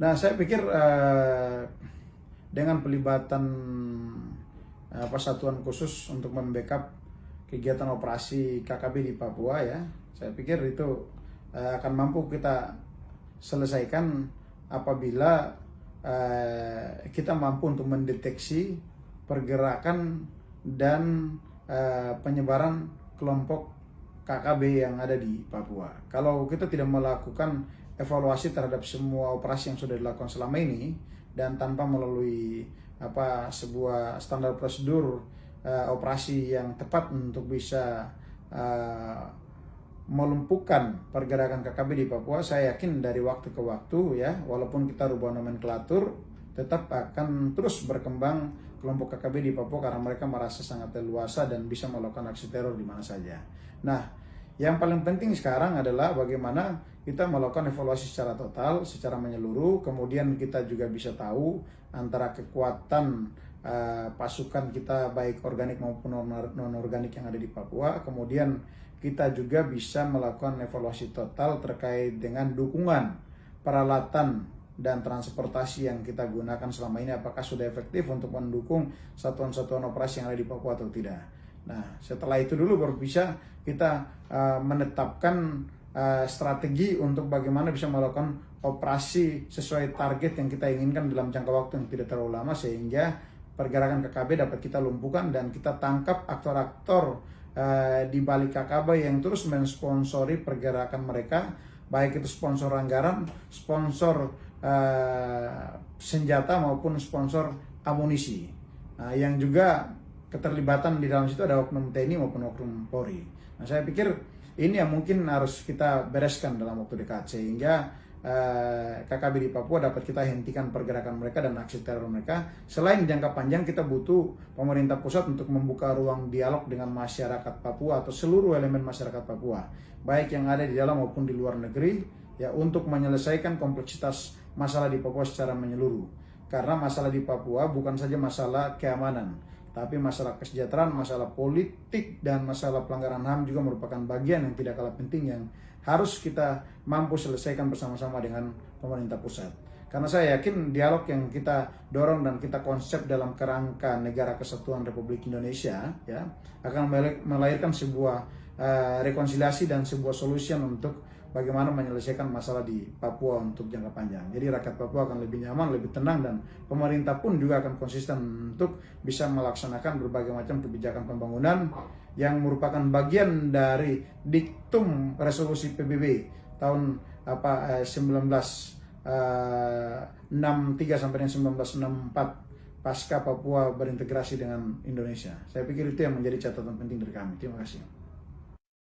Nah, saya pikir dengan pelibatan Satuan Khusus untuk membackup kegiatan operasi KKB di Papua, ya, saya pikir itu akan mampu kita selesaikan apabila kita mampu untuk mendeteksi pergerakan dan penyebaran kelompok KKB yang ada di Papua. Kalau kita tidak melakukan evaluasi terhadap semua operasi yang sudah dilakukan selama ini dan tanpa melalui sebuah standar prosedur operasi yang tepat untuk bisa melumpuhkan pergerakan KKB di Papua, saya yakin dari waktu ke waktu, ya, walaupun kita rubah nomenklatur, tetap akan terus berkembang kelompok KKB di Papua karena mereka merasa sangat leluasa dan bisa melakukan aksi teror di mana saja. Nah, yang paling penting sekarang adalah bagaimana kita melakukan evaluasi secara total, secara menyeluruh, kemudian kita juga bisa tahu antara kekuatan pasukan kita baik organik maupun non-organik yang ada di Papua. Kemudian kita juga bisa melakukan evaluasi total terkait dengan dukungan, peralatan, dan transportasi yang kita gunakan selama ini, apakah sudah efektif untuk mendukung satuan-satuan operasi yang ada di Papua atau tidak. Nah, setelah itu dulu baru bisa kita menetapkan strategi untuk bagaimana bisa melakukan operasi sesuai target yang kita inginkan dalam jangka waktu yang tidak terlalu lama, sehingga pergerakan KKB dapat kita lumpuhkan dan kita tangkap aktor-aktor di balik KKB yang terus mensponsori pergerakan mereka, baik itu sponsor anggaran, sponsor senjata maupun sponsor amunisi. Nah, yang juga keterlibatan di dalam situ ada oknum TNI maupun oknum Polri. Nah, saya pikir ini yang mungkin harus kita bereskan dalam waktu dekat, sehingga KKB di Papua dapat kita hentikan pergerakan mereka dan aksi teror mereka. Selain jangka panjang, kita butuh pemerintah pusat untuk membuka ruang dialog dengan masyarakat Papua atau seluruh elemen masyarakat Papua, baik yang ada di dalam maupun di luar negeri, ya, untuk menyelesaikan kompleksitas masalah di Papua secara menyeluruh. Karena masalah di Papua bukan saja masalah keamanan, tapi masalah kesejahteraan, masalah politik, dan masalah pelanggaran HAM juga merupakan bagian yang tidak kalah penting yang harus kita mampu selesaikan bersama-sama dengan pemerintah pusat. Karena saya yakin dialog yang kita dorong dan kita konsep dalam kerangka Negara Kesatuan Republik Indonesia, ya, akan melahirkan sebuah rekonsiliasi dan sebuah solusi untuk bagaimana menyelesaikan masalah di Papua untuk jangka panjang. Jadi rakyat Papua akan lebih nyaman, lebih tenang, dan pemerintah pun juga akan konsisten untuk bisa melaksanakan berbagai macam kebijakan pembangunan yang merupakan bagian dari diktum resolusi PBB tahun 1963 sampai dengan 1964 pasca Papua berintegrasi dengan Indonesia. Saya pikir itu yang menjadi catatan penting dari kami. Terima kasih.